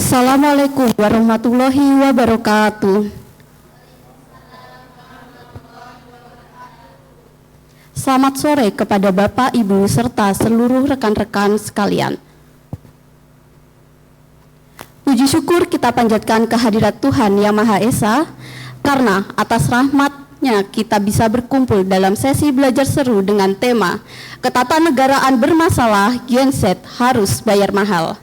Assalamualaikum warahmatullahi wabarakatuh. Selamat sore kepada Bapak, Ibu, serta seluruh rekan-rekan sekalian. Puji syukur kita panjatkan kehadirat Tuhan Yang Maha Esa, karena atas rahmat-Nya kita bisa berkumpul dalam sesi belajar seru dengan tema Ketatanegaraan bermasalah, Gen Z harus bayar mahal.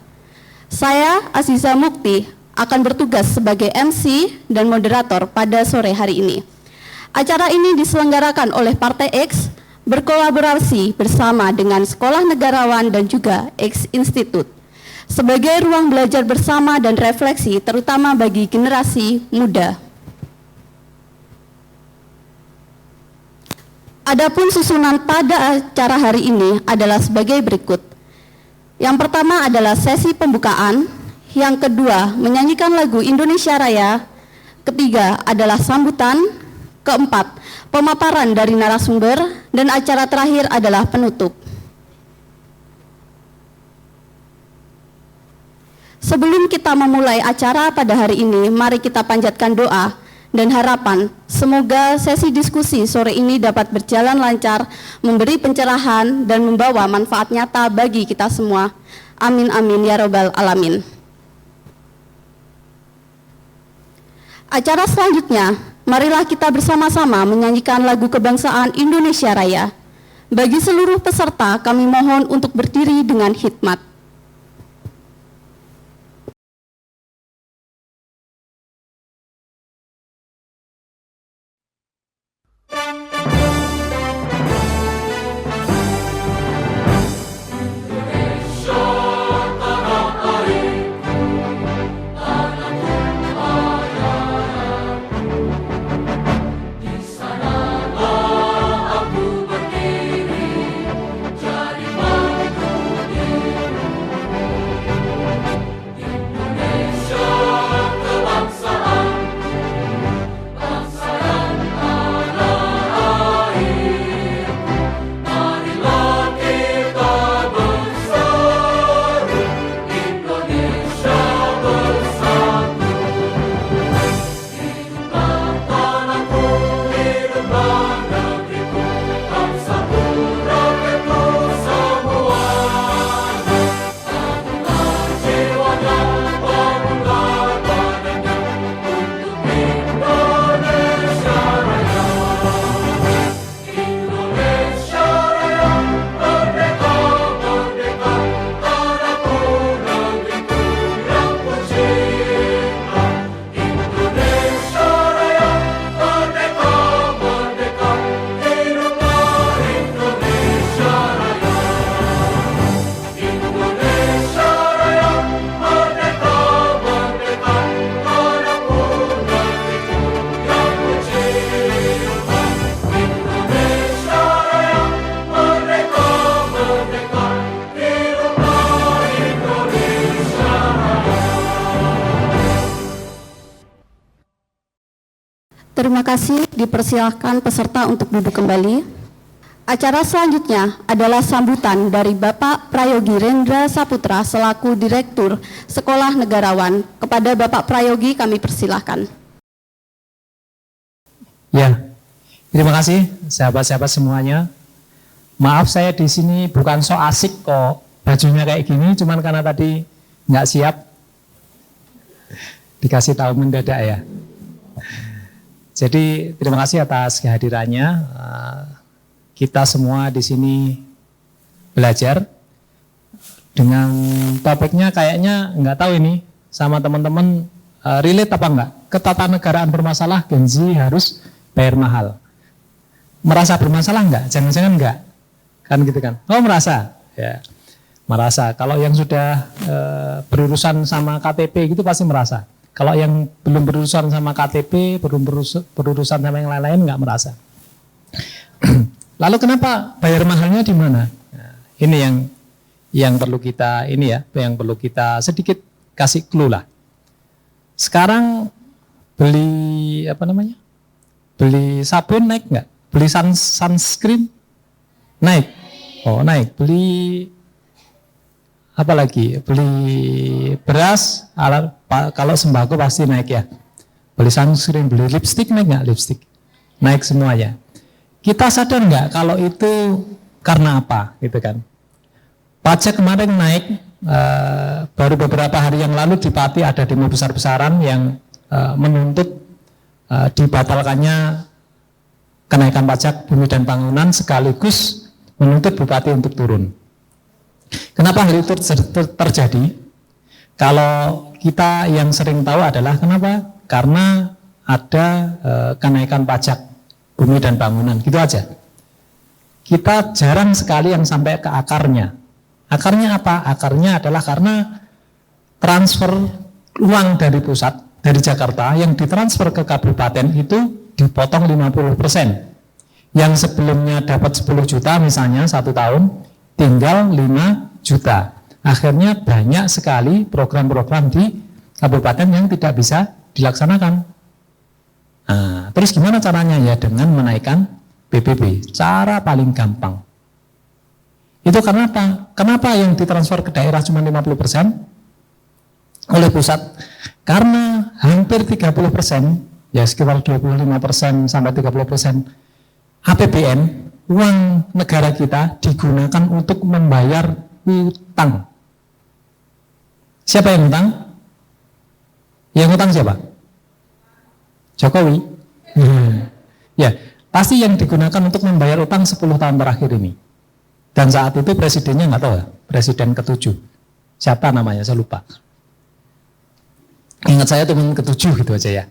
Saya, Aziza Mukti, akan bertugas sebagai MC dan moderator pada sore hari ini. Acara ini diselenggarakan oleh Partai X, berkolaborasi bersama dengan Sekolah Negarawan dan juga X Institute sebagai ruang belajar bersama dan refleksi terutama bagi generasi muda. Adapun susunan pada acara hari ini adalah sebagai berikut. Yang pertama adalah sesi pembukaan, yang kedua menyanyikan lagu Indonesia Raya, ketiga adalah sambutan, keempat pemaparan dari narasumber, dan acara terakhir adalah penutup. Sebelum kita memulai acara pada hari ini, mari kita panjatkan doa dan harapan semoga sesi diskusi sore ini dapat berjalan lancar, memberi pencerahan dan membawa manfaat nyata bagi kita semua. Amin amin ya robbal alamin. Acara selanjutnya, marilah kita bersama-sama menyanyikan lagu kebangsaan Indonesia Raya. Bagi seluruh peserta, kami mohon untuk berdiri dengan khidmat. Terima kasih, dipersilahkan peserta untuk duduk kembali. Acara selanjutnya adalah sambutan dari Bapak Prayogi Rendra Saputra selaku Direktur Sekolah Negarawan. Kepada Bapak Prayogi kami persilahkan. Ya, terima kasih sahabat-sahabat semuanya. Maaf saya di sini bukan so asik kok bajunya kayak gini, cuman karena tadi nggak siap dikasih tahu mendadak ya. Jadi terima kasih atas kehadirannya. Kita semua di sini belajar dengan topiknya kayaknya nggak tahu ini sama teman-teman relate apa enggak. Ketatanegaraan bermasalah, Gen Z harus bayar mahal. Merasa bermasalah enggak? Jangan-jangan enggak. Kan gitu kan. Oh merasa. Ya. Merasa. Kalau yang sudah berurusan sama KTP gitu pasti merasa. Kalau yang belum berurusan sama KTP, belum berurusan sama yang lain-lain nggak merasa. Lalu kenapa bayar mahalnya di mana? Nah, ini yang perlu kita yang perlu kita sedikit kasih clue lah. Sekarang beli beli sabun naik nggak? Beli sunscreen naik? Oh naik. Beli apalagi beli beras, kalau sembako pasti naik ya. Beli sunscreen, beli lipstik naik nggak lipstik? Naik semuanya. Kita sadar nggak kalau itu karena apa, gitu kan? Pajak kemarin naik, baru beberapa hari yang lalu di Pati ada demo besar-besaran yang menuntut dibatalkannya kenaikan pajak bumi dan bangunan sekaligus menuntut bupati untuk turun. Kenapa hal itu terjadi? Kalau kita yang sering tahu adalah kenapa? Karena ada kenaikan pajak bumi dan bangunan, gitu aja. Kita jarang sekali yang sampai ke akarnya. Akarnya apa? Akarnya adalah karena transfer uang dari pusat, dari Jakarta yang ditransfer ke kabupaten itu dipotong 50%. Yang sebelumnya dapat 10 juta misalnya 1 tahun, tinggal 5 juta. Akhirnya banyak sekali program-program di kabupaten yang tidak bisa dilaksanakan. Nah, terus gimana caranya? Ya dengan menaikkan PBB, cara paling gampang. Itu karena apa? Kenapa yang ditransfer ke daerah cuma 50% oleh pusat? Karena hampir 30%, ya sekitar 25% sampai 30% APBN, uang negara kita digunakan untuk membayar utang. Siapa yang utang? Yang utang siapa? Jokowi. Ya, pasti yang digunakan untuk membayar utang 10 tahun terakhir ini. Dan saat itu presidennya nggak tahu ya, presiden ke-7. Siapa namanya? Saya lupa. Ingat saya teman ke-7 gitu aja ya.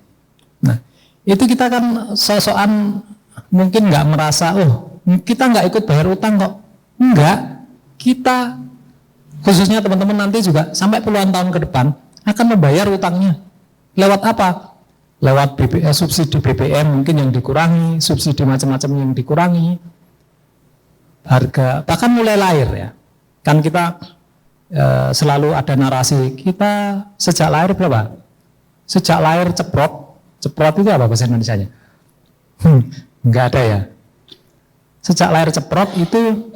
Nah, itu kita kan sosokan mungkin nggak merasa, oh kita nggak ikut bayar utang kok. Enggak, kita khususnya teman-teman nanti juga sampai puluhan tahun ke depan akan membayar utangnya. Lewat apa? Lewat subsidi BBM mungkin yang dikurangi, subsidi macam-macam yang dikurangi, harga bahkan mulai lahir ya. Kan kita selalu ada narasi kita sejak lahir berapa? Sejak lahir ceprot. Ceprot itu apa bahasa Indonesianya? Enggak ada ya. Sejak lahir ceprot itu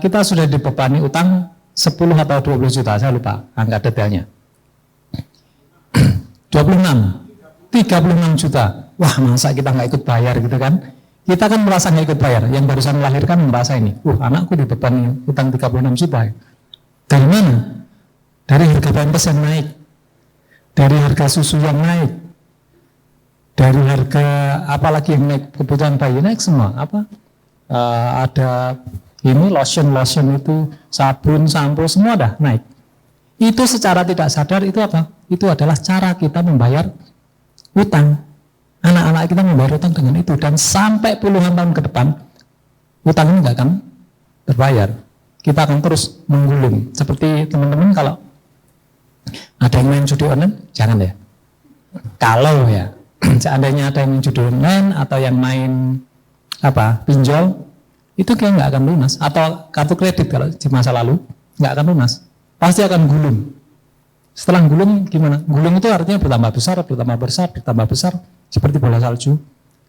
kita sudah dibebani utang 10 atau 20 juta, saya lupa angka detailnya. 36 juta. Wah, masa kita nggak ikut bayar gitu kan? Kita kan merasa nggak ikut bayar. Yang barusan melahirkan merasa ini, anakku dibebani utang 36 juta. Dari mana? Dari harga pampers yang naik, dari harga susu yang naik, dari harga apalagi yang naik, kebutuhan bayi naik semua. Ada ini lotion itu, sabun, sampo, semua dah naik. Itu secara tidak sadar itu apa? Itu adalah cara kita membayar utang. Anak-anak kita membayar utang dengan itu, dan sampai puluhan tahun ke depan utang ini nggak akan terbayar. Kita akan terus menggulung. Seperti teman-teman kalau ada yang main judi online, jangan ya. Kalau ya, seandainya ada yang main judi online atau yang main pinjol, itu kayak nggak akan lunas. Atau kartu kredit kalau di masa lalu nggak akan lunas, pasti akan gulung. Setelah gulung gimana? Gulung itu artinya bertambah besar, seperti bola salju.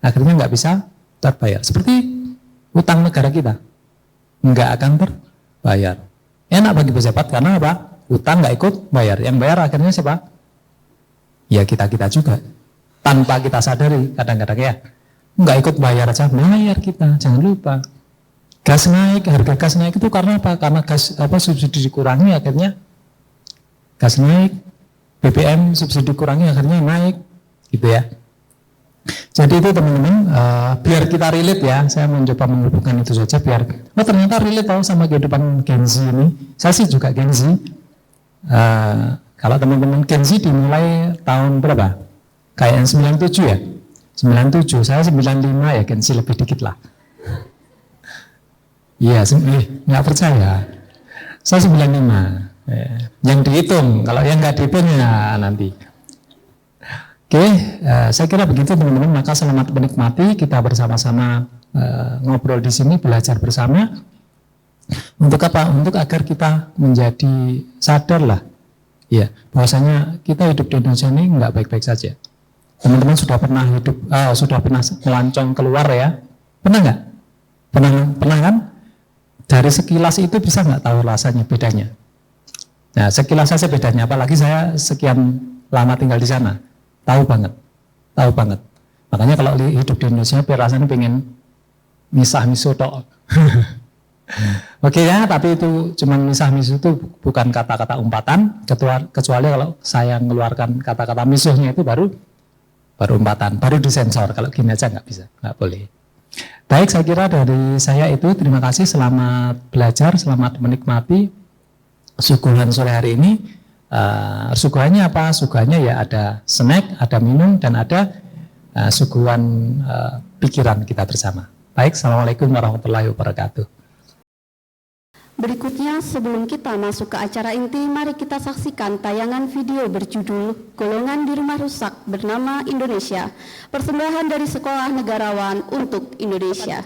Akhirnya nggak bisa terbayar. Seperti utang negara kita, nggak akan terbayar. Enak bagi pejabat karena apa? Utang nggak ikut bayar. Yang bayar akhirnya siapa? Ya kita juga. Tanpa kita sadari kadang-kadang ya. Nggak ikut bayar aja, bayar kita. Jangan lupa. Gas naik, harga gas naik itu karena apa? Karena gas subsidi dikurangi, akhirnya gas naik, BBM subsidi dikurangi, akhirnya naik, gitu ya. Jadi itu teman-teman, biar kita relate ya, saya mencoba menghubungkan itu saja biar, ternyata relate sama kehidupan Gen Z ini. Saya sih juga Gen Z. Kalau teman-teman Gen Z dimulai tahun berapa? Kayak yang 97 ya? 97, saya 95 ya, Gen Z lebih dikit lah. Iya, nggak percaya. Saya 95. Yang dihitung, kalau yang nggak dihitung ya nanti. Oke, saya kira begitu teman-teman. Maka selamat menikmati, kita bersama-sama ngobrol di sini, belajar bersama. Untuk apa? Untuk agar kita menjadi sadar lah, ya, bahwasanya kita hidup di Indonesia ini nggak baik-baik saja. Teman-teman sudah pernah melancong keluar ya? Pernah nggak? Pernah kan? Dari sekilas itu bisa nggak tahu rasanya bedanya? Nah, sekilas saja bedanya, apalagi saya sekian lama tinggal di sana, tahu banget. Makanya kalau hidup di Indonesia, rasanya pengen misah-misuh tok. Oke ya, tapi itu cuma misah-misuh itu bukan kata-kata umpatan, kecuali kalau saya mengeluarkan kata-kata misuhnya itu baru umpatan, baru disensor. Kalau gini aja nggak bisa, nggak boleh. Baik, saya kira dari saya itu terima kasih, selamat belajar, selamat menikmati suguhan sore hari ini. Suguhannya apa? Suguhannya ya ada snack, ada minum, dan ada suguhan pikiran kita bersama. Baik, Assalamualaikum warahmatullahi wabarakatuh. Berikutnya, sebelum kita masuk ke acara inti, mari kita saksikan tayangan video berjudul Golongan di Rumah Rusak bernama Indonesia, persembahan dari Sekolah Negarawan untuk Indonesia.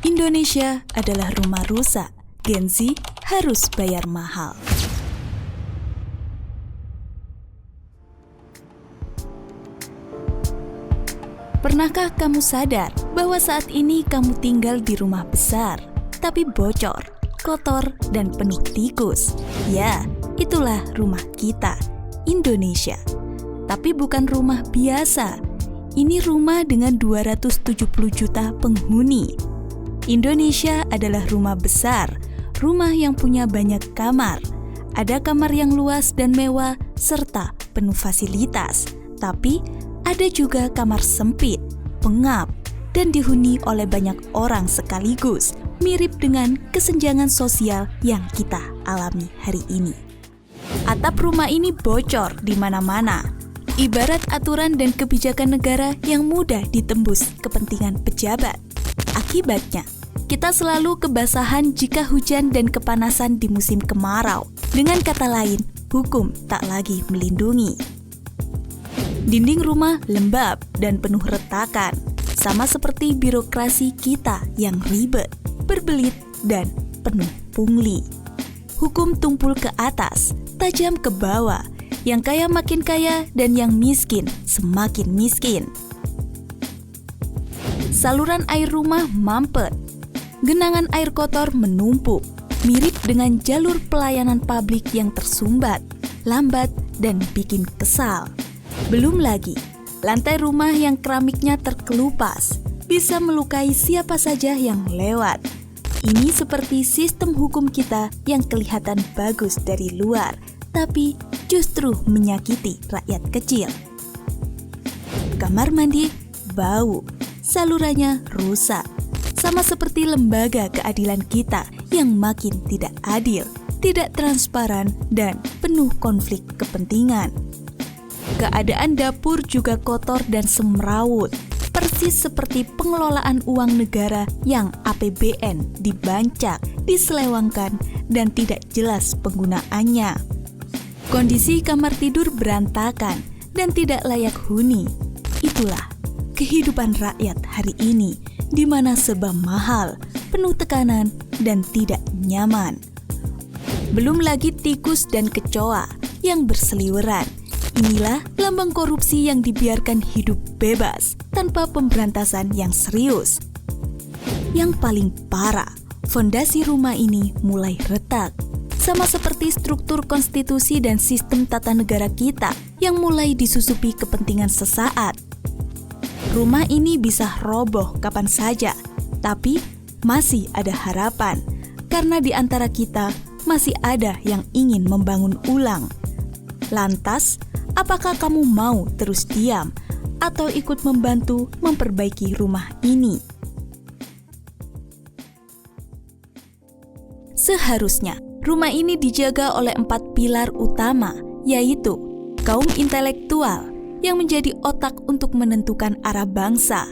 Indonesia adalah rumah rusak, Gen Z harus bayar mahal. Pernahkah kamu sadar bahwa saat ini kamu tinggal di rumah besar, tapi bocor, kotor, dan penuh tikus? Ya, itulah rumah kita, Indonesia. Tapi bukan rumah biasa. Ini rumah dengan 270 juta penghuni. Indonesia adalah rumah besar, rumah yang punya banyak kamar. Ada kamar yang luas dan mewah, serta penuh fasilitas. Tapi ada juga kamar sempit, pengap, dan dihuni oleh banyak orang sekaligus, mirip dengan kesenjangan sosial yang kita alami hari ini. Atap rumah ini bocor di mana-mana, ibarat aturan dan kebijakan negara yang mudah ditembus kepentingan pejabat. Akibatnya, kita selalu kebasahan jika hujan dan kepanasan di musim kemarau. Dengan kata lain, hukum tak lagi melindungi. Dinding rumah lembab dan penuh retakan, sama seperti birokrasi kita yang ribet, berbelit, dan penuh pungli. Hukum tumpul ke atas, tajam ke bawah, yang kaya makin kaya dan yang miskin semakin miskin. Saluran air rumah mampet, genangan air kotor menumpuk, mirip dengan jalur pelayanan publik yang tersumbat, lambat, dan bikin kesal. Belum lagi, lantai rumah yang keramiknya terkelupas, bisa melukai siapa saja yang lewat. Ini seperti sistem hukum kita yang kelihatan bagus dari luar, tapi justru menyakiti rakyat kecil. Kamar mandi bau, salurannya rusak, sama seperti lembaga keadilan kita yang makin tidak adil, tidak transparan, dan penuh konflik kepentingan. Keadaan dapur juga kotor dan semrawut, persis seperti pengelolaan uang negara yang APBN dibancak, diselewangkan, dan tidak jelas penggunaannya. Kondisi kamar tidur berantakan dan tidak layak huni. Itulah kehidupan rakyat hari ini, di mana serba mahal, penuh tekanan, dan tidak nyaman. Belum lagi tikus dan kecoa yang berseliweran. Inilah lambang korupsi yang dibiarkan hidup bebas tanpa pemberantasan yang serius. Yang paling parah, fondasi rumah ini mulai retak. Sama seperti struktur konstitusi dan sistem tata negara kita yang mulai disusupi kepentingan sesaat. Rumah ini bisa roboh kapan saja, tapi masih ada harapan karena di antara kita masih ada yang ingin membangun ulang. Lantas, apakah kamu mau terus diam atau ikut membantu memperbaiki rumah ini? Seharusnya, rumah ini dijaga oleh 4 pilar utama, yaitu kaum intelektual yang menjadi otak untuk menentukan arah bangsa,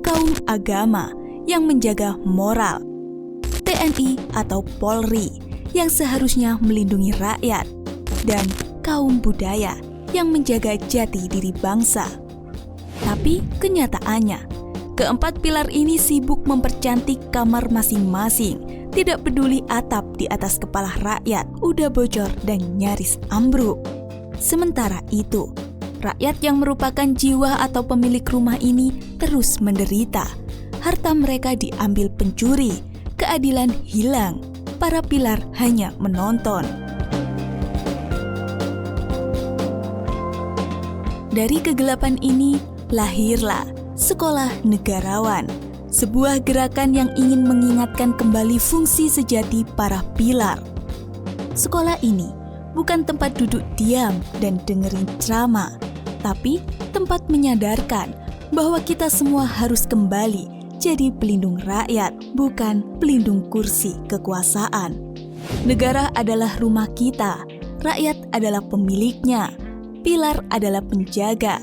kaum agama yang menjaga moral, TNI atau Polri yang seharusnya melindungi rakyat, dan kaum budaya yang menjaga jati diri bangsa. Tapi kenyataannya, keempat pilar ini sibuk mempercantik kamar masing-masing, tidak peduli atap di atas kepala rakyat udah bocor dan nyaris ambruk. Sementara itu, rakyat yang merupakan jiwa atau pemilik rumah ini terus menderita. Harta mereka diambil pencuri, keadilan hilang, para pilar hanya menonton. Dari kegelapan ini, lahirlah Sekolah Negarawan, sebuah gerakan yang ingin mengingatkan kembali fungsi sejati para pilar. Sekolah ini bukan tempat duduk diam dan dengerin ceramah, tapi tempat menyadarkan bahwa kita semua harus kembali jadi pelindung rakyat, bukan pelindung kursi kekuasaan. Negara adalah rumah kita, rakyat adalah pemiliknya, pilar adalah penjaga.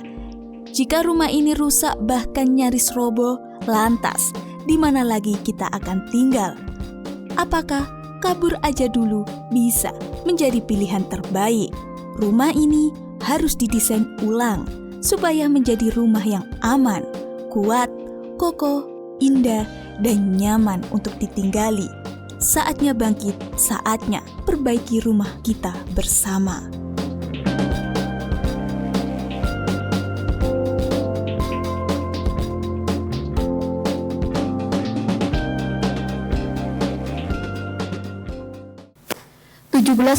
Jika rumah ini rusak bahkan nyaris roboh, lantas di mana lagi kita akan tinggal? Apakah kabur aja dulu bisa menjadi pilihan terbaik? Rumah ini harus didesain ulang supaya menjadi rumah yang aman, kuat, kokoh, indah, dan nyaman untuk ditinggali. Saatnya bangkit, saatnya perbaiki rumah kita bersama.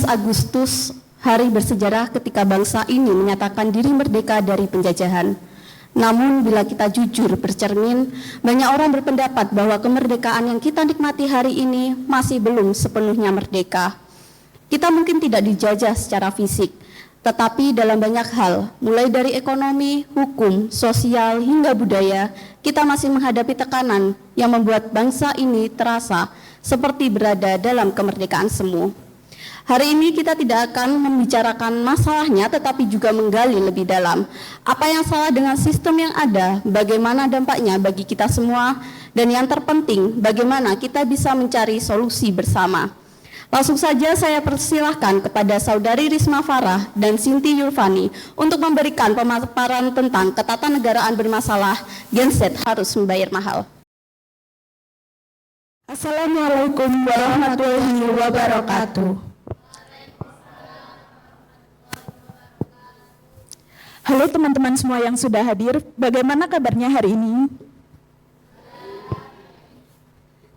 Agustus, hari bersejarah ketika bangsa ini menyatakan diri merdeka dari penjajahan. Namun bila kita jujur bercermin, banyak orang berpendapat bahwa kemerdekaan yang kita nikmati hari ini masih belum sepenuhnya merdeka. Kita mungkin tidak dijajah secara fisik, tetapi dalam banyak hal, mulai dari ekonomi, hukum, sosial, hingga budaya, kita masih menghadapi tekanan yang membuat bangsa ini terasa seperti berada dalam kemerdekaan semu. Hari ini kita tidak akan membicarakan masalahnya, tetapi juga menggali lebih dalam apa yang salah dengan sistem yang ada, bagaimana dampaknya bagi kita semua, dan yang terpenting, bagaimana kita bisa mencari solusi bersama. Langsung saja saya persilahkan kepada Saudari Risma Farah dan Sinti Yulfani untuk memberikan pemaparan tentang ketatanegaraan bermasalah, genset harus membayar mahal. Assalamualaikum warahmatullahi wabarakatuh. Halo teman-teman semua yang sudah hadir, bagaimana kabarnya hari ini?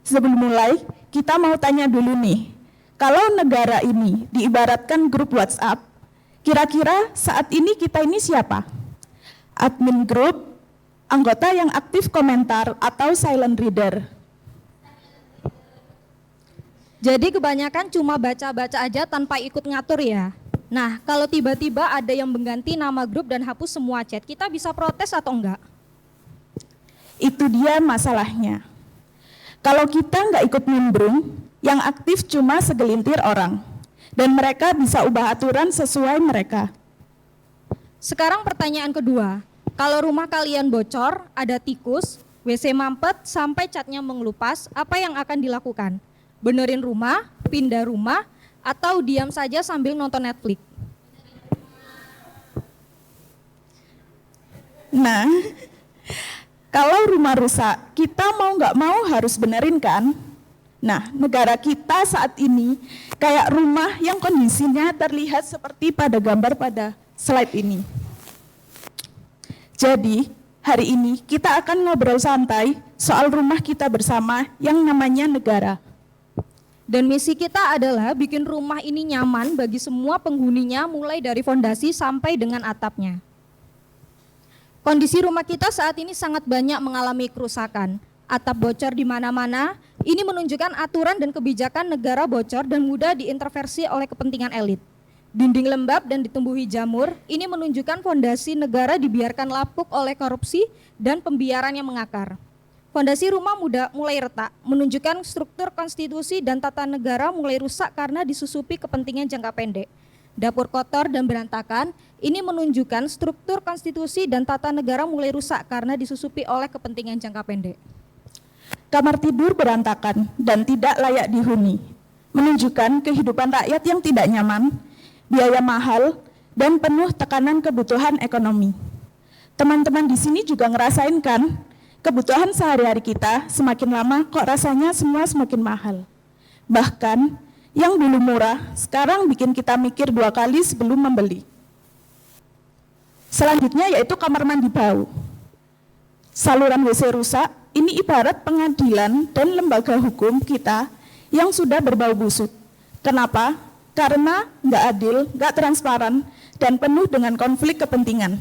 Sebelum mulai, kita mau tanya dulu nih, kalau negara ini diibaratkan grup WhatsApp, kira-kira saat ini kita ini siapa? Admin grup, anggota yang aktif komentar, atau silent reader? Jadi kebanyakan cuma baca-baca aja tanpa ikut ngatur ya. Nah, kalau tiba-tiba ada yang mengganti nama grup dan hapus semua chat, kita bisa protes atau enggak? Itu dia masalahnya. Kalau kita nggak ikut nimbrung, yang aktif cuma segelintir orang. Dan mereka bisa ubah aturan sesuai mereka. Sekarang pertanyaan kedua, kalau rumah kalian bocor, ada tikus, WC mampet, sampai catnya mengelupas, apa yang akan dilakukan? Benerin rumah, pindah rumah, atau diam saja sambil nonton Netflix? Nah, kalau rumah rusak, kita mau nggak mau harus benerin kan? Nah, negara kita saat ini kayak rumah yang kondisinya terlihat seperti pada gambar pada slide ini. Jadi, hari ini kita akan ngobrol santai soal rumah kita bersama yang namanya negara. Dan misi kita adalah bikin rumah ini nyaman bagi semua penghuninya, mulai dari fondasi sampai dengan atapnya. Kondisi rumah kita saat ini sangat banyak mengalami kerusakan. Atap bocor di mana-mana, ini menunjukkan aturan dan kebijakan negara bocor dan mudah diintervensi oleh kepentingan elit. Dinding lembab dan ditumbuhi jamur, ini menunjukkan fondasi negara dibiarkan lapuk oleh korupsi dan pembiaran yang mengakar. Fondasi rumah mulai retak, menunjukkan struktur konstitusi dan tata negara mulai rusak karena disusupi kepentingan jangka pendek. Dapur kotor dan berantakan, ini menunjukkan struktur konstitusi dan tata negara mulai rusak karena disusupi oleh kepentingan jangka pendek. Kamar tidur berantakan dan tidak layak dihuni, menunjukkan kehidupan rakyat yang tidak nyaman, biaya mahal, dan penuh tekanan kebutuhan ekonomi. Teman-teman di sini juga ngerasain kan? Kebutuhan sehari-hari kita semakin lama kok rasanya semua semakin mahal. Bahkan yang dulu murah sekarang bikin kita mikir 2 kali sebelum membeli. Selanjutnya yaitu kamar mandi bau. Saluran WC rusak, ini ibarat pengadilan dan lembaga hukum kita yang sudah berbau busuk. Kenapa? Karena nggak adil, nggak transparan, dan penuh dengan konflik kepentingan.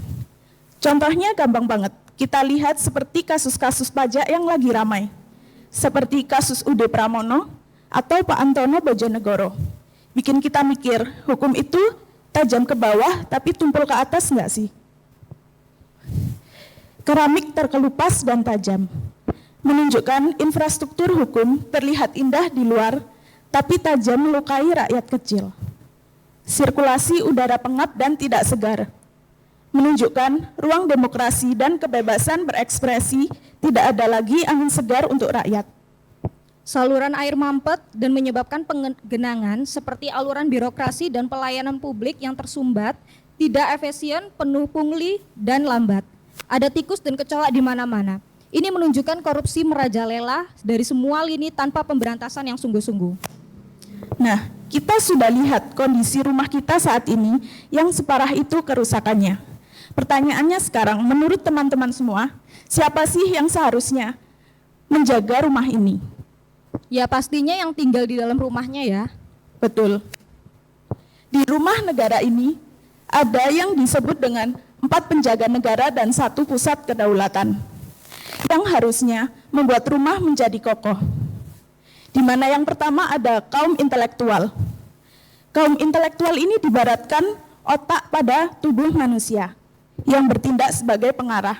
Contohnya gampang banget, kita lihat seperti kasus-kasus pajak yang lagi ramai. Seperti kasus UD Pramono atau Pak Antono Bojonegoro. Bikin kita mikir, hukum itu tajam ke bawah tapi tumpul ke atas nggak sih? Keramik terkelupas dan tajam, menunjukkan infrastruktur hukum terlihat indah di luar, tapi tajam melukai rakyat kecil. Sirkulasi udara pengap dan tidak segar, menunjukkan ruang demokrasi dan kebebasan berekspresi tidak ada lagi angin segar untuk rakyat. Saluran air mampet dan menyebabkan penggenangan seperti aluran birokrasi dan pelayanan publik yang tersumbat, tidak efisien, penuh pungli, dan lambat. Ada tikus dan kecoa di mana-mana. Ini menunjukkan korupsi merajalela dari semua lini tanpa pemberantasan yang sungguh-sungguh. Nah, kita sudah lihat kondisi rumah kita saat ini yang separah itu kerusakannya. Pertanyaannya sekarang, menurut teman-teman semua, siapa sih yang seharusnya menjaga rumah ini? Ya pastinya yang tinggal di dalam rumahnya ya. Betul. Di rumah negara ini ada yang disebut dengan 4 penjaga negara dan 1 pusat kedaulatan yang harusnya membuat rumah menjadi kokoh. Di mana yang pertama ada kaum intelektual. Kaum intelektual ini diibaratkan otak pada tubuh manusia yang bertindak sebagai pengarah,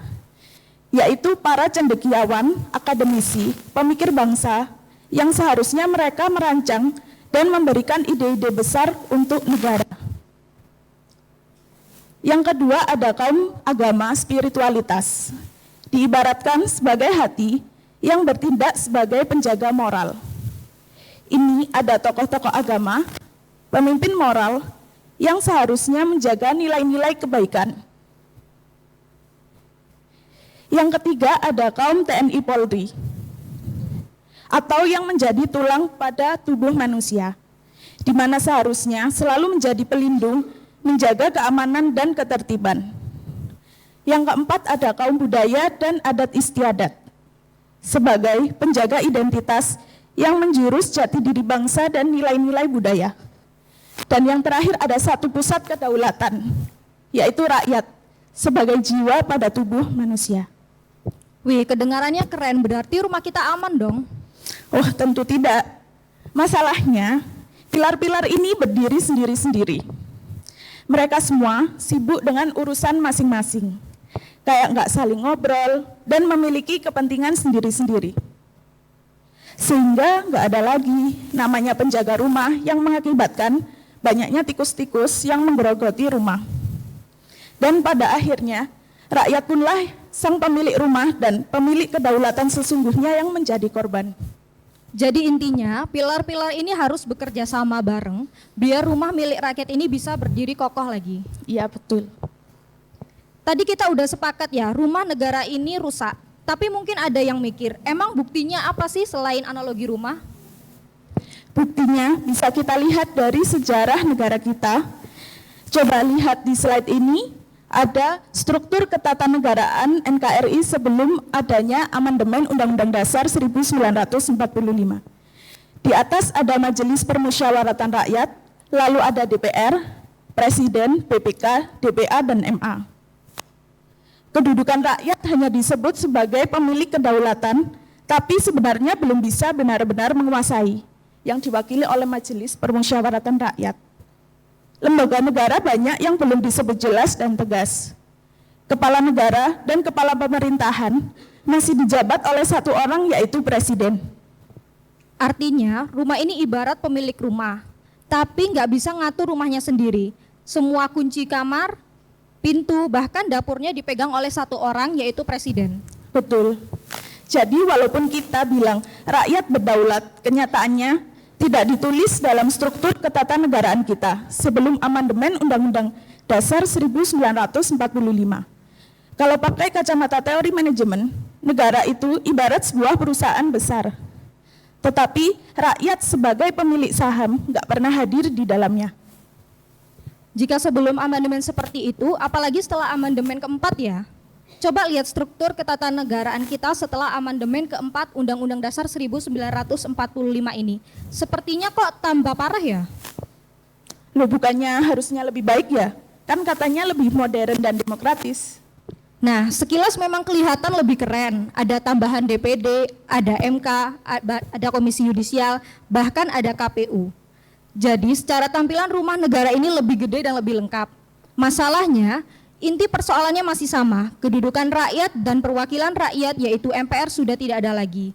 yaitu para cendekiawan, akademisi, pemikir bangsa, yang seharusnya mereka merancang dan memberikan ide-ide besar untuk negara. Yang kedua ada kaum agama spiritualitas, diibaratkan sebagai hati yang bertindak sebagai penjaga moral. Ini ada tokoh-tokoh agama, pemimpin moral yang seharusnya menjaga nilai-nilai kebaikan. Yang ketiga ada kaum TNI Polri, atau yang menjadi tulang pada tubuh manusia, di mana seharusnya selalu menjadi pelindung, menjaga keamanan dan ketertiban. Yang keempat ada kaum budaya dan adat istiadat, sebagai penjaga identitas yang menjurus jati diri bangsa dan nilai-nilai budaya. Dan yang terakhir ada 1 pusat kedaulatan, yaitu rakyat, sebagai jiwa pada tubuh manusia. Wih, kedengarannya keren, berarti rumah kita aman dong. Oh, tentu tidak. Masalahnya, pilar-pilar ini berdiri sendiri-sendiri. Mereka semua sibuk dengan urusan masing-masing, kayak nggak saling ngobrol dan memiliki kepentingan sendiri-sendiri. Sehingga nggak ada lagi namanya penjaga rumah yang mengakibatkan banyaknya tikus-tikus yang menggerogoti rumah. Dan pada akhirnya, rakyat punlah sang pemilik rumah dan pemilik kedaulatan sesungguhnya yang menjadi korban. Jadi intinya, pilar-pilar ini harus bekerja sama bareng, biar rumah milik rakyat ini bisa berdiri kokoh lagi. Iya, betul. Tadi kita udah sepakat ya, rumah negara ini rusak. Tapi mungkin ada yang mikir, emang buktinya apa sih selain analogi rumah? Buktinya bisa kita lihat dari sejarah negara kita. Coba lihat di slide ini, ada struktur ketatanegaraan NKRI sebelum adanya amandemen Undang-Undang Dasar 1945. Di atas ada Majelis Permusyawaratan Rakyat, lalu ada DPR, Presiden, BPK, DPA, dan MA. Kedudukan rakyat hanya disebut sebagai pemilik kedaulatan, tapi sebenarnya belum bisa benar-benar menguasai, yang diwakili oleh Majelis Permusyawaratan Rakyat. Lembaga negara banyak yang belum disebut jelas dan tegas. Kepala negara dan kepala pemerintahan masih dijabat oleh 1 orang, yaitu presiden. Artinya, rumah ini ibarat pemilik rumah, tapi nggak bisa ngatur rumahnya sendiri. Semua kunci kamar, pintu, bahkan dapurnya dipegang oleh 1 orang, yaitu presiden. Betul. Jadi walaupun kita bilang rakyat berdaulat, kenyataannya tidak ditulis dalam struktur ketatanegaraan kita sebelum amandemen Undang-Undang Dasar 1945. Kalau pakai kacamata teori manajemen, negara itu ibarat sebuah perusahaan besar. Tetapi rakyat sebagai pemilik saham nggak pernah hadir di dalamnya. Jika sebelum amandemen seperti itu, apalagi setelah amandemen keempat ya? Coba lihat struktur ketatanegaraan kita setelah amandemen keempat Undang-Undang Dasar 1945 ini. Sepertinya kok tambah parah ya? Loh, bukannya harusnya lebih baik ya? Kan katanya lebih modern dan demokratis. Nah, sekilas memang kelihatan lebih keren. Ada tambahan DPD, ada MK, ada Komisi Yudisial, bahkan ada KPU. Jadi secara tampilan rumah negara ini lebih gede dan lebih lengkap. Masalahnya, inti persoalannya masih sama. Kedudukan rakyat dan perwakilan rakyat yaitu MPR sudah tidak ada lagi.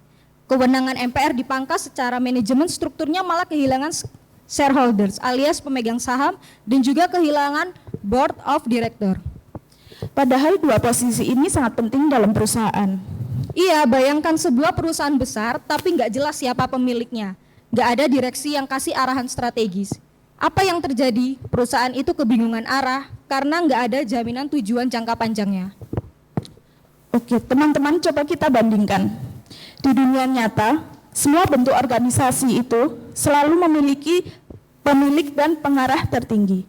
Kewenangan MPR dipangkas secara manajemen, strukturnya malah kehilangan shareholders alias pemegang saham dan juga kehilangan board of director. Padahal dua posisi ini sangat penting dalam perusahaan. Iya, bayangkan sebuah perusahaan besar tapi nggak jelas siapa pemiliknya. Nggak ada direksi yang kasih arahan strategis. Apa yang terjadi? Perusahaan itu kebingungan arah karena nggak ada jaminan tujuan jangka panjangnya. Oke, teman-teman, coba kita bandingkan. Di dunia nyata, semua bentuk organisasi itu selalu memiliki pemilik dan pengarah tertinggi.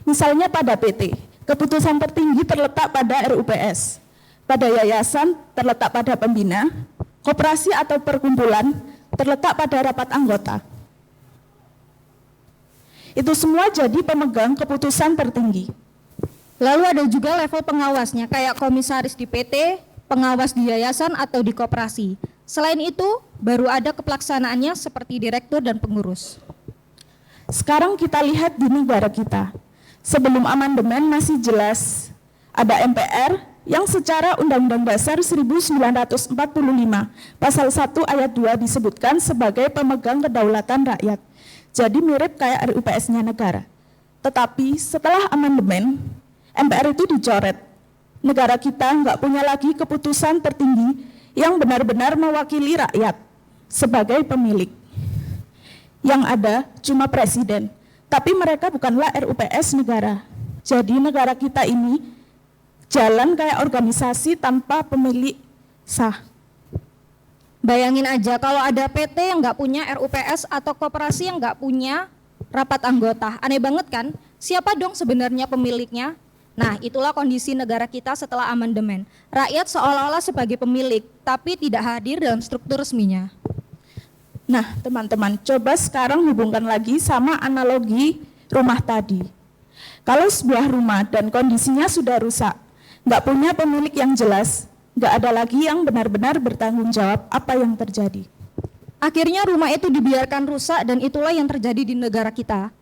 Misalnya pada PT, keputusan tertinggi terletak pada RUPS. Pada yayasan terletak pada pembina, koperasi atau perkumpulan terletak pada rapat anggota. Itu semua jadi pemegang keputusan tertinggi. Lalu ada juga level pengawasnya kayak komisaris di PT, pengawas di yayasan atau di koperasi. Selain itu, baru ada kepelaksanaannya seperti direktur dan pengurus. Sekarang kita lihat di negara kita. Sebelum amandemen masih jelas ada MPR yang secara Undang-Undang Dasar 1945 Pasal 1 Ayat 2 disebutkan sebagai pemegang kedaulatan rakyat. Jadi mirip kayak RUPS-nya negara. Tetapi setelah amandemen, MPR itu dicoret. Negara kita nggak punya lagi keputusan tertinggi yang benar-benar mewakili rakyat sebagai pemilik. Yang ada cuma presiden. Tapi mereka bukanlah RUPS negara. Jadi negara kita ini jalan kayak organisasi tanpa pemilik sah. Bayangin aja kalau ada PT yang nggak punya RUPS atau koperasi yang nggak punya rapat anggota. Aneh banget kan? Siapa dong sebenarnya pemiliknya? Nah, itulah kondisi negara kita setelah amandemen. Rakyat seolah-olah sebagai pemilik, tapi tidak hadir dalam struktur resminya. Nah, teman-teman, coba sekarang hubungkan lagi sama analogi rumah tadi. Kalau sebuah rumah dan kondisinya sudah rusak, nggak punya pemilik yang jelas, nggak ada lagi yang benar-benar bertanggung jawab apa yang terjadi. Akhirnya rumah itu dibiarkan rusak dan itulah yang terjadi di negara kita.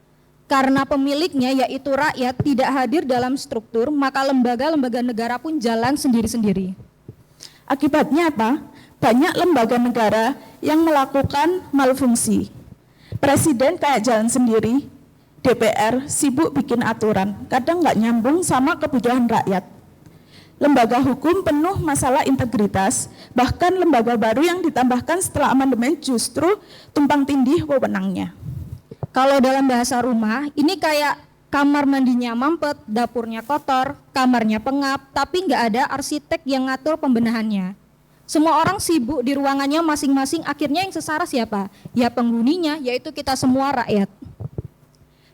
Karena pemiliknya yaitu rakyat tidak hadir dalam struktur, maka lembaga-lembaga negara pun jalan sendiri-sendiri. Akibatnya apa? Banyak lembaga negara yang melakukan malfungsi. Presiden kayak jalan sendiri, DPR sibuk bikin aturan, kadang nggak nyambung sama kebutuhan rakyat. Lembaga hukum penuh masalah integritas, bahkan lembaga baru yang ditambahkan setelah amandemen justru tumpang tindih wewenangnya. Kalau dalam bahasa rumah, ini kayak kamar mandinya mampet, dapurnya kotor, kamarnya pengap, tapi nggak ada arsitek yang ngatur pembenahannya. Semua orang sibuk di ruangannya masing-masing, akhirnya yang sesara siapa? Ya penghuninya, yaitu kita semua rakyat.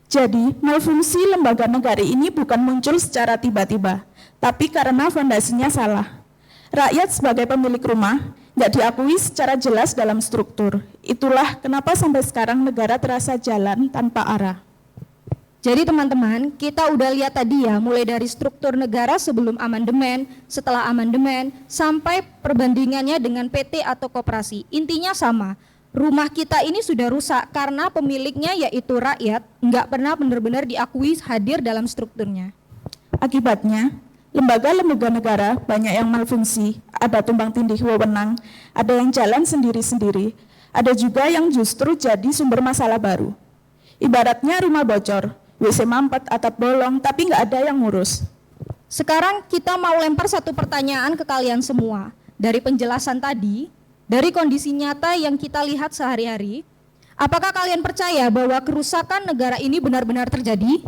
Jadi, malfungsi lembaga negara ini bukan muncul secara tiba-tiba, tapi karena fondasinya salah. Rakyat sebagai pemilik rumah nggak diakui secara jelas dalam struktur. Itulah kenapa sampai sekarang negara terasa jalan tanpa arah. Jadi teman-teman, kita udah lihat tadi ya, mulai dari struktur negara sebelum amandemen, setelah amandemen, sampai perbandingannya dengan PT atau koperasi. Intinya sama, rumah kita ini sudah rusak karena pemiliknya yaitu rakyat, nggak pernah benar-benar diakui hadir dalam strukturnya. Akibatnya, lembaga-lembaga negara banyak yang malfungsi, ada tumpang tindih wewenang, ada yang jalan sendiri-sendiri, ada juga yang justru jadi sumber masalah baru. Ibaratnya rumah bocor, WC mampet, atap bolong, tapi nggak ada yang ngurus. Sekarang kita mau lempar satu pertanyaan ke kalian semua. Dari penjelasan tadi, dari kondisi nyata yang kita lihat sehari-hari, apakah kalian percaya bahwa kerusakan negara ini benar-benar terjadi?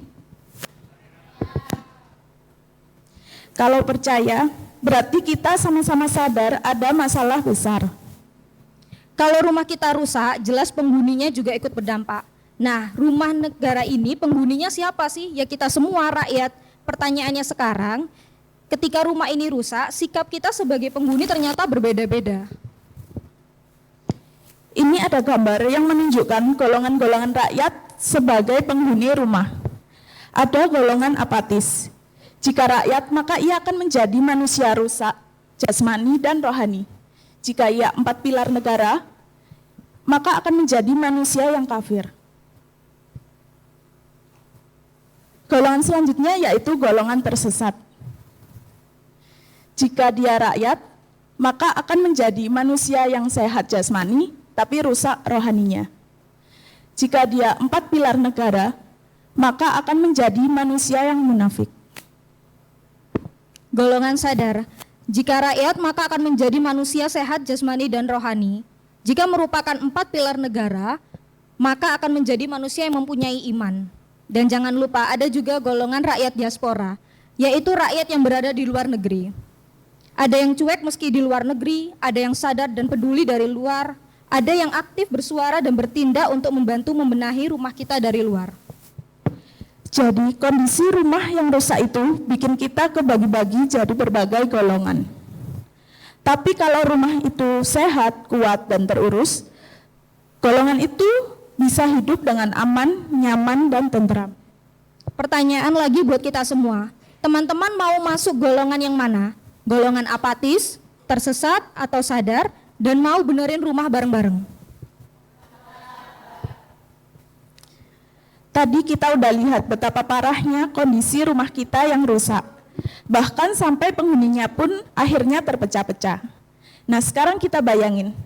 Kalau percaya, berarti kita sama-sama sadar ada masalah besar. Kalau rumah kita rusak, jelas penghuninya juga ikut berdampak. Nah, rumah negara ini penghuninya siapa sih? Ya kita semua rakyat. Pertanyaannya sekarang, ketika rumah ini rusak, sikap kita sebagai penghuni ternyata berbeda-beda. Ini ada gambar yang menunjukkan golongan-golongan rakyat sebagai penghuni rumah. Ada golongan apatis. Jika rakyat, maka ia akan menjadi manusia rusak, jasmani dan rohani. Jika ia 4 pilar negara, maka akan menjadi manusia yang kafir. Golongan selanjutnya yaitu golongan tersesat. Jika dia rakyat, maka akan menjadi manusia yang sehat jasmani, tapi rusak rohaninya. Jika dia 4 pilar negara, maka akan menjadi manusia yang munafik. Golongan sadar, jika rakyat maka akan menjadi manusia sehat jasmani dan rohani. Jika merupakan 4 pilar negara, maka akan menjadi manusia yang mempunyai iman. Dan jangan lupa ada juga golongan rakyat diaspora, yaitu rakyat yang berada di luar negeri. Ada yang cuek meski di luar negeri, ada yang sadar dan peduli dari luar, ada yang aktif bersuara dan bertindak untuk membantu membenahi rumah kita dari luar. Jadi kondisi rumah yang rusak itu bikin kita kebagi-bagi jadi berbagai golongan. Tapi kalau rumah itu sehat, kuat, dan terurus, golongan itu bisa hidup dengan aman, nyaman, dan tentram. Pertanyaan lagi buat kita semua, teman-teman mau masuk golongan yang mana? Golongan apatis, tersesat, atau sadar, dan mau benerin rumah bareng-bareng? Tadi kita udah lihat betapa parahnya kondisi rumah kita yang rusak. Bahkan sampai penghuninya pun akhirnya terpecah-pecah. Nah, sekarang kita bayangin,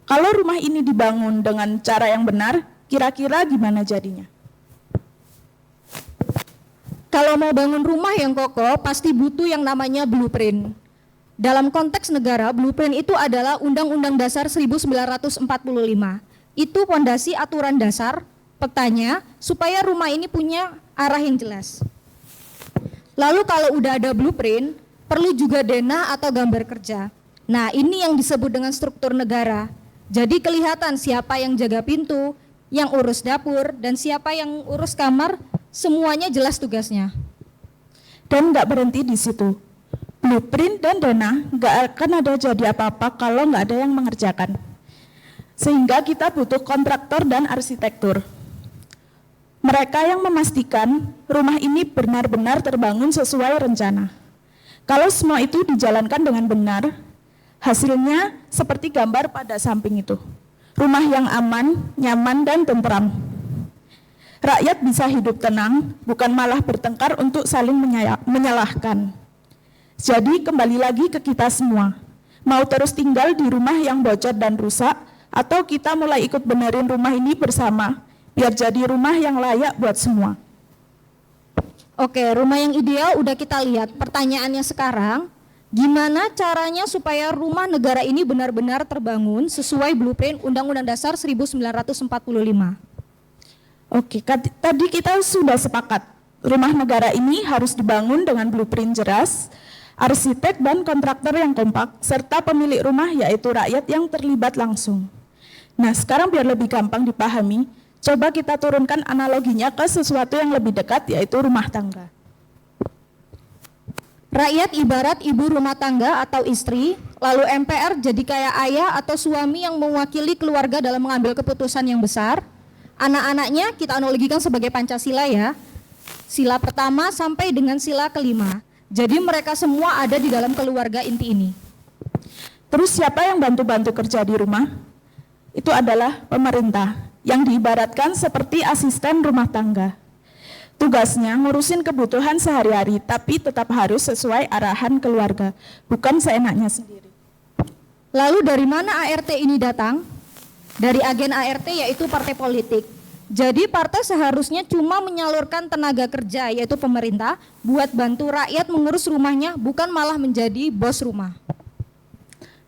kalau rumah ini dibangun dengan cara yang benar, kira-kira gimana jadinya? Kalau mau bangun rumah yang kokoh, pasti butuh yang namanya blueprint. Dalam konteks negara, blueprint itu adalah Undang-Undang Dasar 1945. Itu fondasi aturan dasar, petanya, supaya rumah ini punya arah yang jelas. Lalu kalau udah ada blueprint, perlu juga denah atau gambar kerja. Nah, ini yang disebut dengan struktur negara. Jadi kelihatan siapa yang jaga pintu, yang urus dapur, dan siapa yang urus kamar, semuanya jelas tugasnya. Dan nggak berhenti di situ. Blueprint dan dana nggak akan ada jadi apa-apa kalau nggak ada yang mengerjakan. Sehingga kita butuh kontraktor dan arsitektur. Mereka yang memastikan rumah ini benar-benar terbangun sesuai rencana. Kalau semua itu dijalankan dengan benar, hasilnya seperti gambar pada samping itu. Rumah yang aman, nyaman, dan tentram. Rakyat bisa hidup tenang, bukan malah bertengkar untuk saling menyalahkan. Jadi kembali lagi ke kita semua, mau terus tinggal di rumah yang bocor dan rusak, atau kita mulai ikut benerin rumah ini bersama, biar jadi rumah yang layak buat semua. Oke, rumah yang ideal udah kita lihat. Pertanyaannya sekarang, gimana caranya supaya rumah negara ini benar-benar terbangun sesuai blueprint Undang-Undang Dasar 1945? Oke, tadi kita sudah sepakat, rumah negara ini harus dibangun dengan blueprint jelas, arsitek dan kontraktor yang kompak, serta pemilik rumah yaitu rakyat yang terlibat langsung. Nah, sekarang biar lebih gampang dipahami, coba kita turunkan analoginya ke sesuatu yang lebih dekat yaitu rumah tangga. Rakyat ibarat ibu rumah tangga atau istri, lalu MPR jadi kayak ayah atau suami yang mewakili keluarga dalam mengambil keputusan yang besar. Anak-anaknya kita analogikan sebagai Pancasila ya, sila pertama sampai dengan sila kelima. Jadi mereka semua ada di dalam keluarga inti ini. Terus siapa yang bantu-bantu kerja di rumah? Itu adalah pemerintah, yang diibaratkan seperti asisten rumah tangga. Tugasnya ngurusin kebutuhan sehari-hari, tapi tetap harus sesuai arahan keluarga, bukan seenaknya sendiri. Lalu dari mana ART ini datang? Dari agen ART yaitu partai politik. Jadi partai seharusnya cuma menyalurkan tenaga kerja yaitu pemerintah buat bantu rakyat mengurus rumahnya, bukan malah menjadi bos rumah.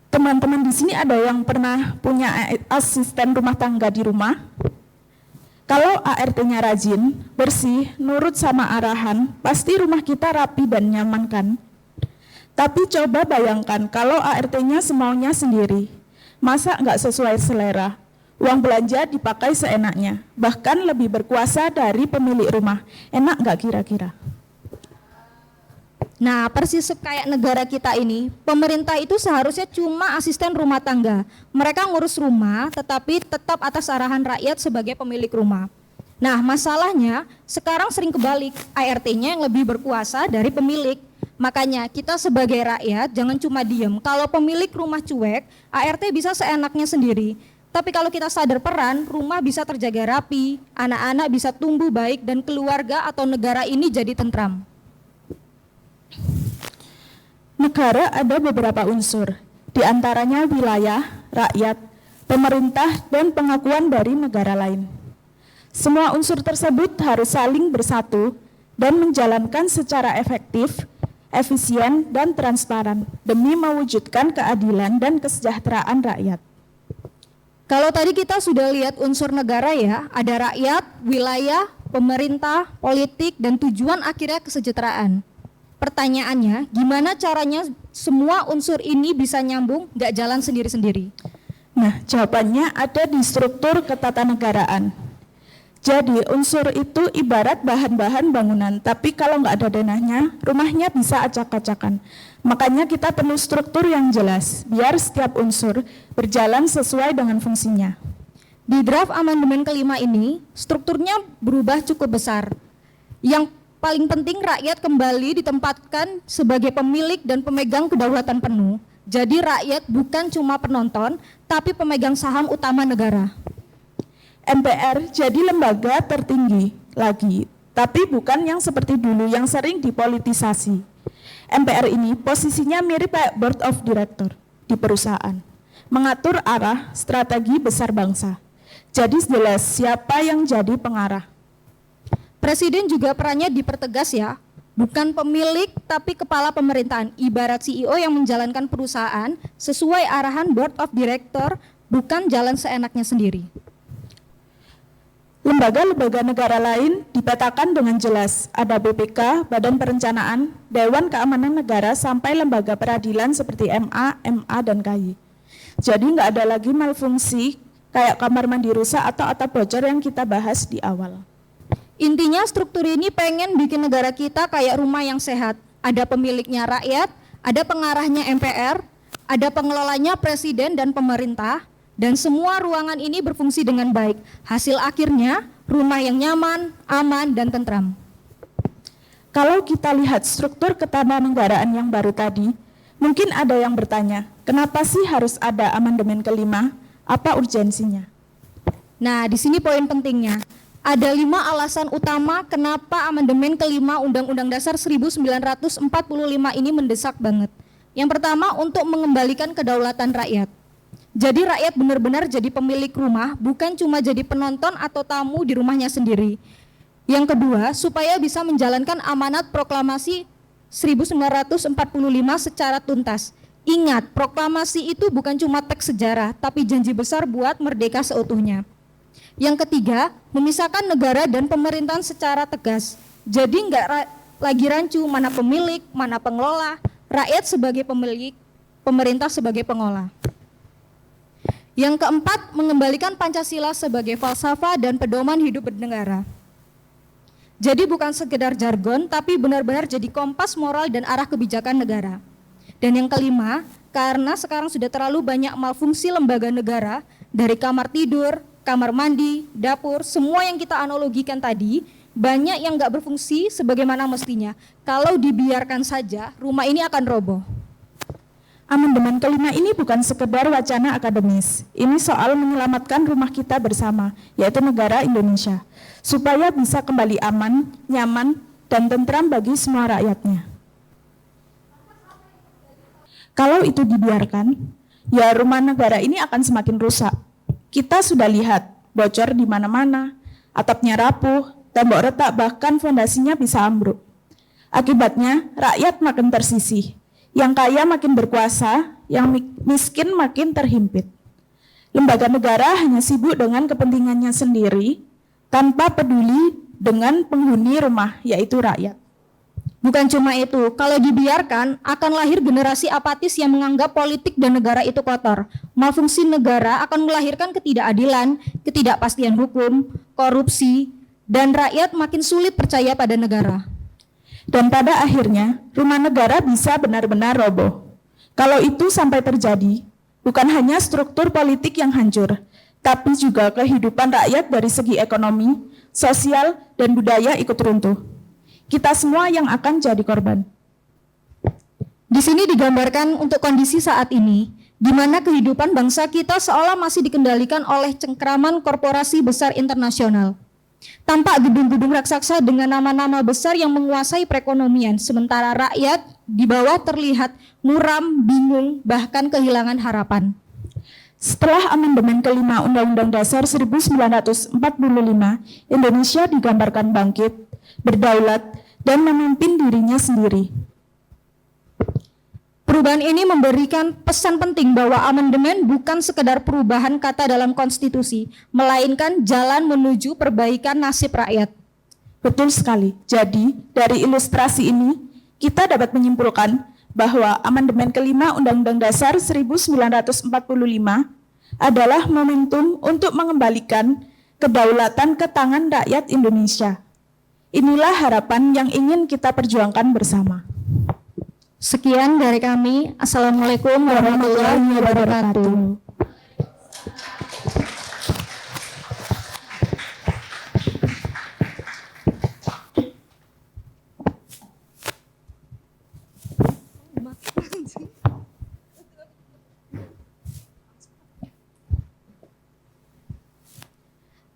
Teman-teman di sini ada yang pernah punya asisten rumah tangga di rumah? Kalau ART-nya rajin, bersih, nurut sama arahan, pasti rumah kita rapi dan nyaman kan? Tapi coba bayangkan kalau ART-nya semaunya sendiri, masa nggak sesuai selera? Uang belanja dipakai seenaknya, bahkan lebih berkuasa dari pemilik rumah. Enak nggak kira-kira? Nah, persis kayak negara kita ini, pemerintah itu seharusnya cuma asisten rumah tangga. Mereka ngurus rumah, tetapi tetap atas arahan rakyat sebagai pemilik rumah. Nah, masalahnya sekarang sering kebalik, ART-nya yang lebih berkuasa dari pemilik. Makanya kita sebagai rakyat jangan cuma diem. Kalau pemilik rumah cuek, ART bisa seenaknya sendiri. Tapi kalau kita sadar peran, rumah bisa terjaga rapi, anak-anak bisa tumbuh baik, dan keluarga atau negara ini jadi tentram. Negara ada beberapa unsur, di antaranya wilayah, rakyat, pemerintah, dan pengakuan dari negara lain. Semua unsur tersebut harus saling bersatu dan menjalankan secara efektif, efisien, dan transparan demi mewujudkan keadilan dan kesejahteraan rakyat. Kalau tadi kita sudah lihat unsur negara ya, ada rakyat, wilayah, pemerintah, politik, dan tujuan akhirnya kesejahteraan. Pertanyaannya, gimana caranya semua unsur ini bisa nyambung, nggak jalan sendiri-sendiri? Nah, jawabannya ada di struktur ketatanegaraan. Jadi, unsur itu ibarat bahan-bahan bangunan, tapi kalau nggak ada denahnya, rumahnya bisa acak-acakan. Makanya kita perlu struktur yang jelas, biar setiap unsur berjalan sesuai dengan fungsinya. Di draft amandemen kelima ini, strukturnya berubah cukup besar. Yang paling penting, rakyat kembali ditempatkan sebagai pemilik dan pemegang kedaulatan penuh. Jadi rakyat bukan cuma penonton, tapi pemegang saham utama negara. MPR jadi lembaga tertinggi lagi, tapi bukan yang seperti dulu yang sering dipolitisasi. MPR ini posisinya mirip kayak Board of Director di perusahaan, mengatur arah strategi besar bangsa. Jadi jelas siapa yang jadi pengarah. Presiden juga perannya dipertegas ya, bukan pemilik tapi kepala pemerintahan, ibarat CEO yang menjalankan perusahaan sesuai arahan Board of Director, bukan jalan seenaknya sendiri. Lembaga-lembaga negara lain dipetakan dengan jelas, ada BPK, Badan Perencanaan, Dewan Keamanan Negara, sampai lembaga peradilan seperti MA, MA, dan KY. Jadi nggak ada lagi malfungsi kayak kamar mandi rusak atau atap bocor yang kita bahas di awal. Intinya struktur ini pengen bikin negara kita kayak rumah yang sehat. Ada pemiliknya rakyat, ada pengarahnya MPR, ada pengelolanya presiden dan pemerintah, dan semua ruangan ini berfungsi dengan baik. Hasil akhirnya rumah yang nyaman, aman, dan tentram. Kalau kita lihat struktur ketatanegaraan yang baru tadi, mungkin ada yang bertanya, kenapa sih harus ada amandemen kelima? Apa urgensinya? Nah, di sini poin pentingnya. Ada 5 alasan utama kenapa amandemen kelima Undang-Undang Dasar 1945 ini mendesak banget. Yang pertama, untuk mengembalikan kedaulatan rakyat. Jadi rakyat benar-benar jadi pemilik rumah, bukan cuma jadi penonton atau tamu di rumahnya sendiri. Yang kedua, supaya bisa menjalankan amanat proklamasi 1945 secara tuntas. Ingat, proklamasi itu bukan cuma teks sejarah, tapi janji besar buat merdeka seutuhnya. Yang ketiga, memisahkan negara dan pemerintahan secara tegas. Jadi nggak lagi rancu mana pemilik, mana pengelola, rakyat sebagai pemilik, pemerintah sebagai pengolah. Yang keempat, mengembalikan Pancasila sebagai falsafah dan pedoman hidup bernegara. Jadi bukan sekedar jargon, tapi benar-benar jadi kompas moral dan arah kebijakan negara. Dan yang kelima, karena sekarang sudah terlalu banyak malfungsi lembaga negara, dari kamar tidur, kamar mandi, dapur, semua yang kita analogikan tadi, banyak yang nggak berfungsi sebagaimana mestinya. Kalau dibiarkan saja, rumah ini akan roboh. Amandemen kelima ini bukan sekedar wacana akademis. Ini soal menyelamatkan rumah kita bersama, yaitu negara Indonesia, supaya bisa kembali aman, nyaman, dan tentram bagi semua rakyatnya. Kalau itu dibiarkan, ya rumah negara ini akan semakin rusak. Kita sudah lihat, bocor di mana-mana, atapnya rapuh, tembok retak, bahkan fondasinya bisa ambruk. Akibatnya, rakyat makin tersisih. Yang kaya makin berkuasa, yang miskin makin terhimpit. Lembaga negara hanya sibuk dengan kepentingannya sendiri, tanpa peduli dengan penghuni rumah, yaitu rakyat. Bukan cuma itu, kalau dibiarkan akan lahir generasi apatis yang menganggap politik dan negara itu kotor. Malfungsi negara akan melahirkan ketidakadilan, ketidakpastian hukum, korupsi, dan rakyat makin sulit percaya pada negara. Dan pada akhirnya, rumah negara bisa benar-benar roboh. Kalau itu sampai terjadi, bukan hanya struktur politik yang hancur, tapi juga kehidupan rakyat dari segi ekonomi, sosial, dan budaya ikut runtuh. Kita semua yang akan jadi korban. Di sini digambarkan untuk kondisi saat ini, di mana kehidupan bangsa kita seolah masih dikendalikan oleh cengkraman korporasi besar internasional. Tampak gedung-gedung raksasa dengan nama-nama besar yang menguasai perekonomian, sementara rakyat di bawah terlihat muram, bingung, bahkan kehilangan harapan. Setelah amandemen kelima Undang-Undang Dasar 1945, Indonesia digambarkan bangkit, berdaulat, dan memimpin dirinya sendiri. Perubahan ini memberikan pesan penting bahwa amandemen bukan sekedar perubahan kata dalam konstitusi, melainkan jalan menuju perbaikan nasib rakyat. Betul sekali. Jadi, dari ilustrasi ini, kita dapat menyimpulkan bahwa amandemen kelima Undang-Undang Dasar 1945 adalah momentum untuk mengembalikan kedaulatan ke tangan rakyat Indonesia. Inilah harapan yang ingin kita perjuangkan bersama. Sekian dari kami. Assalamualaikum warahmatullahi wabarakatuh.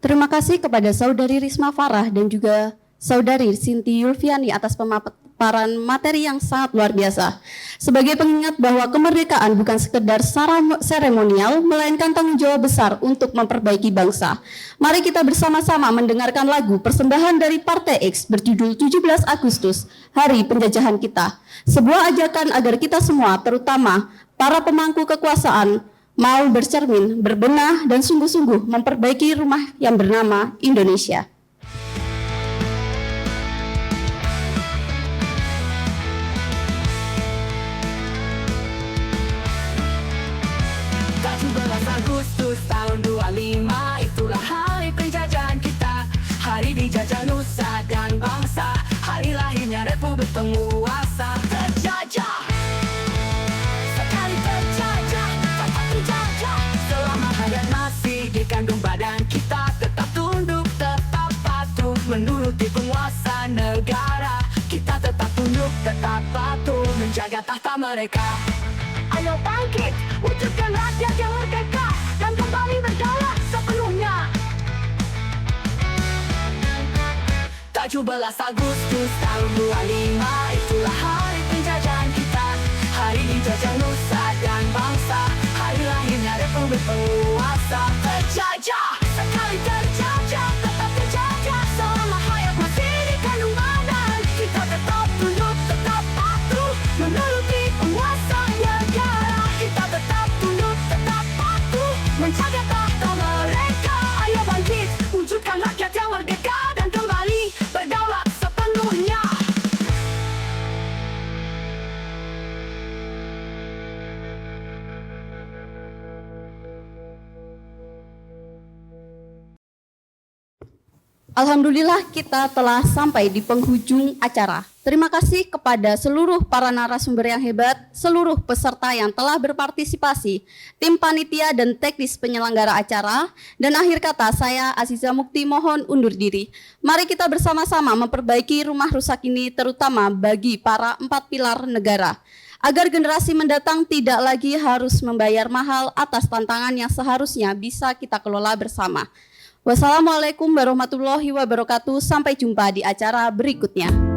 Terima kasih kepada Saudari Risma Farah dan juga Saudari Sinti Yulfiani atas pemaparan materi yang sangat luar biasa. Sebagai pengingat bahwa kemerdekaan bukan sekedar seremonial, melainkan tanggung jawab besar untuk memperbaiki bangsa. Mari kita bersama-sama mendengarkan lagu persembahan dari Partai X berjudul 17 Agustus, Hari Penjajahan Kita. Sebuah ajakan agar kita semua, terutama para pemangku kekuasaan, mau bercermin, berbenah, dan sungguh-sungguh memperbaiki rumah yang bernama Indonesia. Agustus tahun 25, itulah hari penjajahan kita. Hari dijajah nusa dan bangsa, hari lahirnya Republik Penguasa. Terjajah, sekali terjajah, tanpa terjajah. Selama hayat masih dikandung badan, kita tetap tunduk, tetap patuh, menuruti penguasa negara. Kita tetap tunduk, tetap patuh, menjaga tahta mereka. Ayo bangkit, wujudkan rakyat yang merdeka dan kembali berdaulat sepenuhnya. 17 Agustus tahun 25, itulah hari penjajahan kita. Hari dijajah nusa dan bangsa, hari lahirnya Republik Penguasa. Terjajah, sekali terjajah, tetap terjajah. Selama hayat masih dikandung badan, kita tetap tunduk, tetap patuh, menuruti penguasa negara. Kita tetap tunduk, tetap patuh, menjaga tahta mereka. Ayo bangkit, wujudkan rakyat yang merdeka dan kembali berdaulat sepenuhnya. Alhamdulillah kita telah sampai di penghujung acara. Terima kasih kepada seluruh para narasumber yang hebat, seluruh peserta yang telah berpartisipasi, tim panitia dan teknis penyelenggara acara, dan akhir kata saya Aziza Mukti mohon undur diri. Mari kita bersama-sama memperbaiki rumah rusak ini terutama bagi para 4 pilar negara, agar generasi mendatang tidak lagi harus membayar mahal atas tantangan yang seharusnya bisa kita kelola bersama. Wassalamualaikum warahmatullahi wabarakatuh. Sampai jumpa di acara berikutnya.